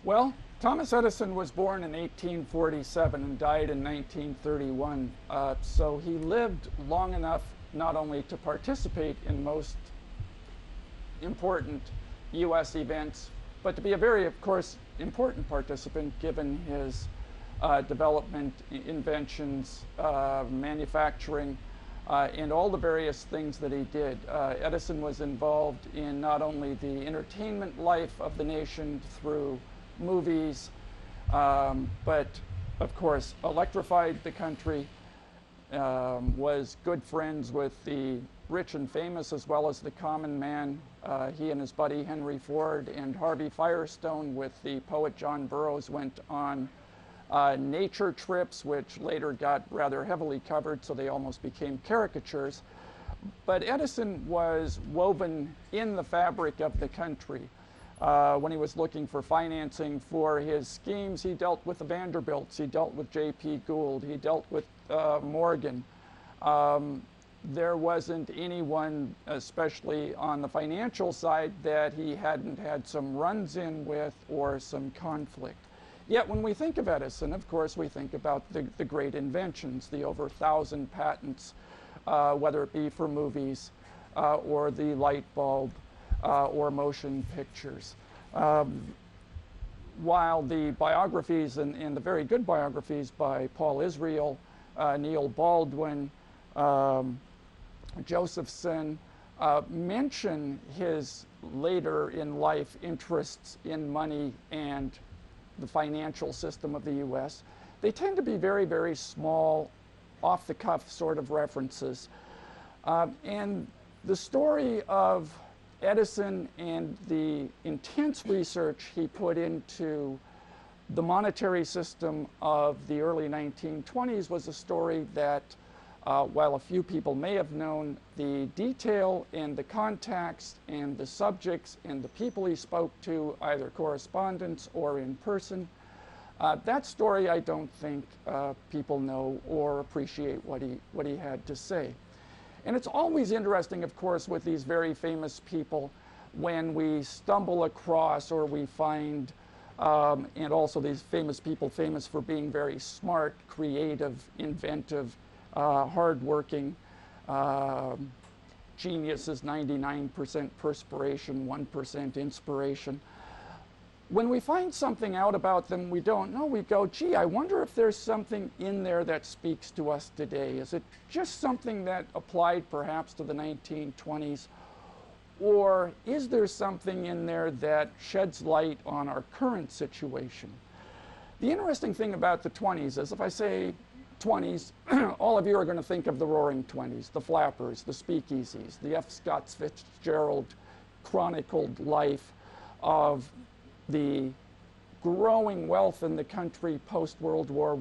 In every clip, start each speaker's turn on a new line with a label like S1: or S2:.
S1: Well, Thomas Edison was born in 1847 and died in 1931. So he lived long enough not only to participate in most important U.S. events, but to be a very, of course, important participant given his development, inventions, manufacturing, and all the various things that he did. Edison was involved in not only the entertainment life of the nation through movies, but of course electrified the country, was good friends with the rich and famous as well as the common man. He and his buddy Henry Ford and Harvey Firestone with the poet John Burroughs went on nature trips, which later got rather heavily covered, so they almost became caricatures. But Edison was woven in the fabric of the country. When he was looking for financing for his schemes, he dealt with the Vanderbilts, he dealt with J.P. Gould, he dealt with Morgan. There wasn't anyone, especially on the financial side, that he hadn't had some runs in with or some conflict. Yet when we think of Edison, of course, we think about the great inventions, the over 1,000 patents, whether it be for movies or the light bulb, or motion pictures. While the biographies and the very good biographies by Paul Israel, Neil Baldwin, Josephson mention his later in life interests in money and the financial system of the U.S., they tend to be very, very small, off-the-cuff sort of references. And the story of Edison and the intense research he put into the monetary system of the early 1920s was a story that, while a few people may have known, the detail and the contacts and the subjects and the people he spoke to, either correspondence or in person, that story I don't think people know or appreciate what he had to say. And it's always interesting, of course, with these very famous people when we stumble across or we find, and also these famous people famous for being very smart, creative, inventive, hardworking, geniuses, 99% perspiration, 1% inspiration. When we find something out about them we don't know, we go, gee, I wonder if there's something in there that speaks to us today. Is it just something that applied perhaps to the 1920s? Or is there something in there that sheds light on our current situation? The interesting thing about the 20s is if I say 20s, all of you are going to think of the Roaring Twenties, the flappers, the speakeasies, the F. Scott Fitzgerald chronicled life of the growing wealth in the country post-World War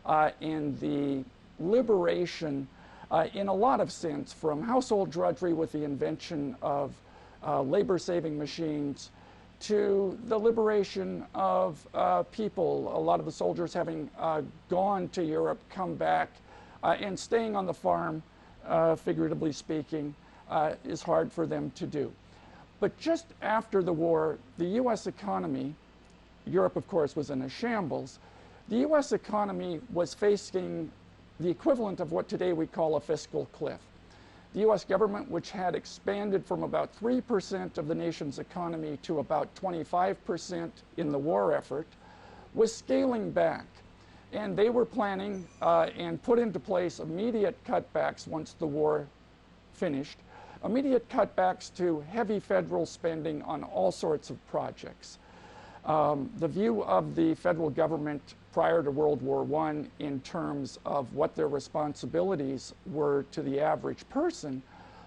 S1: I, and the liberation in a lot of sense from household drudgery with the invention of labor-saving machines to the liberation of people, a lot of the soldiers having gone to Europe, come back, and staying on the farm, figuratively speaking, is hard for them to do. But just after the war, the U.S. economy, Europe, of course, was in a shambles. The U.S. economy was facing the equivalent of what today we call a fiscal cliff. The U.S. government, which had expanded from about 3% of the nation's economy to about 25% in the war effort, was scaling back. And they were planning and put into place immediate cutbacks once the war finished. Immediate cutbacks to heavy federal spending on all sorts of projects. The view of the federal government prior to World War I in terms of what their responsibilities were to the average person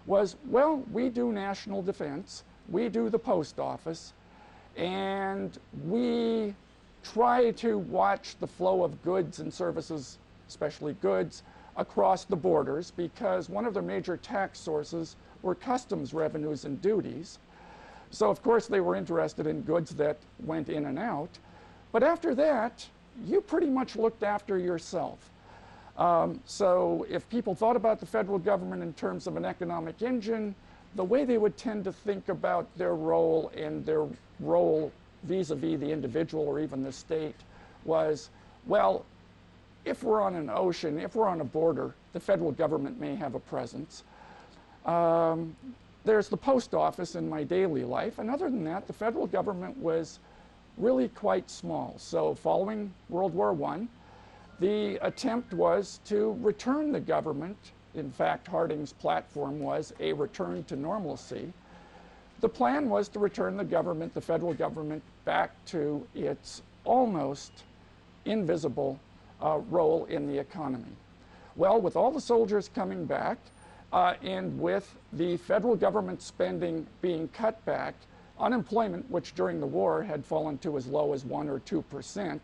S1: was, well, we do national defense, we do the post office, and we try to watch the flow of goods and services, especially goods, across the borders, because one of their major tax sources were customs revenues and duties. So of course they were interested in goods that went in and out. But after that, you pretty much looked after yourself. So if people thought about the federal government in terms of an economic engine, the way they would tend to think about their role and their role vis-a-vis the individual or even the state was, well, if we're on an ocean, if we're on a border, the federal government may have a presence. There's the post office in my daily life, and other than that, the federal government was really quite small. So following World War I, the attempt was to return the government. In fact, Harding's platform was a return to normalcy. The plan was to return the government, the federal government, back to its almost invisible role in the economy. Well, with all the soldiers coming back, and with the federal government spending being cut back, unemployment, which during the war had fallen to as low as 1 or 2%,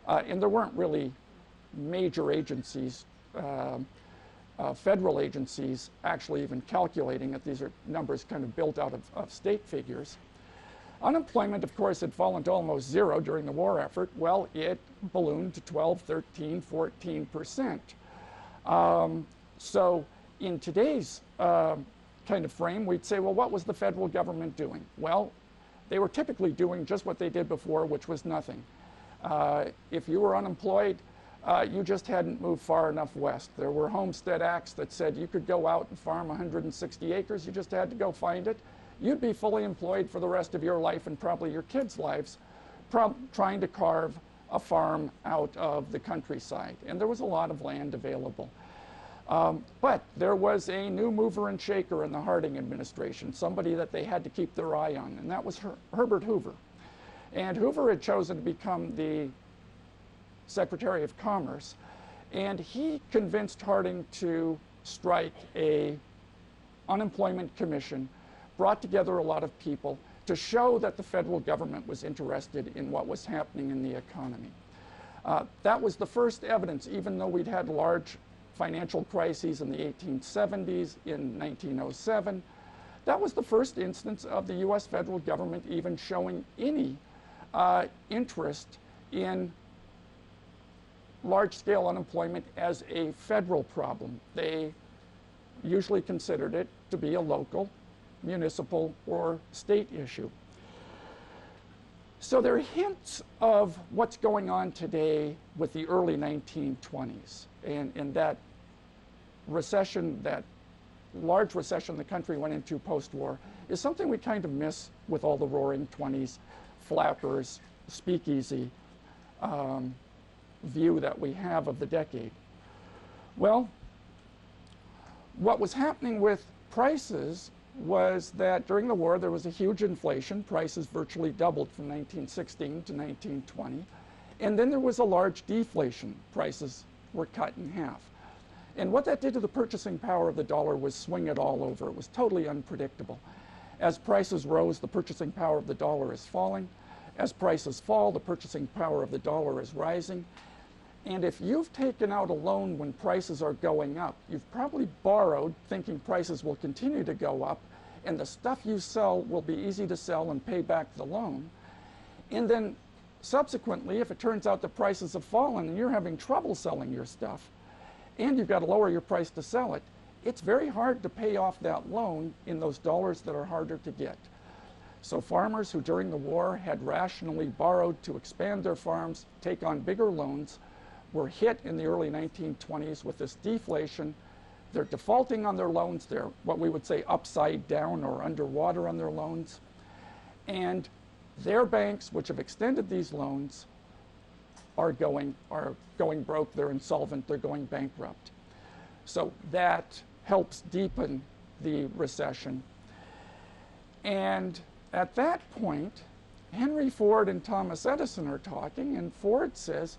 S1: and there weren't really major agencies, federal agencies actually even calculating it. These are numbers kind of built out of state figures. Unemployment, of course, had fallen to almost 0 during the war effort. Well, it ballooned to 12, 13, 14%. So in today's kind of frame, we'd say, well, what was the federal government doing? Well, they were typically doing just what they did before, which was nothing. If you were unemployed, you just hadn't moved far enough west. There were homestead acts that said you could go out and farm 160 acres. You just had to go find it. You'd be fully employed for the rest of your life and probably your kids' lives trying to carve a farm out of the countryside. And there was a lot of land available. But there was a new mover and shaker in the Harding administration, somebody that they had to keep their eye on, and that was Herbert Hoover. And Hoover had chosen to become the Secretary of Commerce, and he convinced Harding to strike a unemployment commission, brought together a lot of people to show that the federal government was interested in what was happening in the economy. That was the first evidence, even though we'd had large financial crises in the 1870s, in 1907. That was the first instance of the U.S. federal government even showing any interest in large-scale unemployment as a federal problem. They usually considered it to be a local, municipal, or state issue. So there are hints of what's going on today with the early 1920s and that recession, that large recession the country went into post-war, is something we kind of miss with all the roaring 20s, flappers, speakeasy view that we have of the decade. Well, what was happening with prices was that during the war there was a huge inflation. Prices virtually doubled from 1916 to 1920. And then there was a large deflation. Prices were cut in half. And what that did to the purchasing power of the dollar was swing it all over. It was totally unpredictable. As prices rose, the purchasing power of the dollar is falling. As prices fall, the purchasing power of the dollar is rising. And if you've taken out a loan when prices are going up, you've probably borrowed thinking prices will continue to go up, and the stuff you sell will be easy to sell and pay back the loan. And then subsequently, if it turns out the prices have fallen and you're having trouble selling your stuff, and you've got to lower your price to sell it, it's very hard to pay off that loan in those dollars that are harder to get. So farmers who during the war had rationally borrowed to expand their farms, take on bigger loans, were hit in the early 1920s with this deflation. They're defaulting on their loans. They're what we would say upside down or underwater on their loans. And their banks, which have extended these loans, are going broke. They're insolvent. They're going bankrupt. So that helps deepen the recession. And at that point, Henry Ford and Thomas Edison are talking, and Ford says,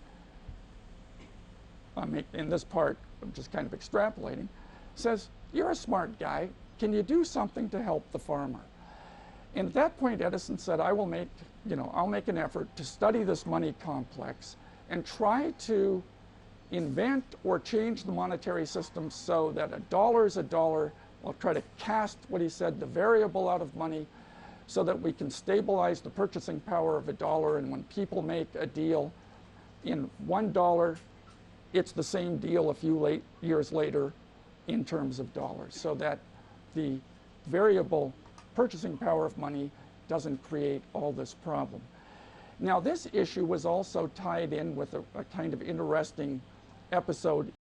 S1: in this part, I'm just kind of extrapolating, says, you're a smart guy. Can you do something to help the farmer? And at that point, Edison said, I'll make an effort to study this money complex and try to invent or change the monetary system so that a dollar is a dollar. I'll try to cast what he said, the variable out of money, so that we can stabilize the purchasing power of a dollar. And when people make a deal in $1, it's the same deal a few years later in terms of dollars, so that the variable purchasing power of money doesn't create all this problem. Now, this issue was also tied in with a kind of interesting episode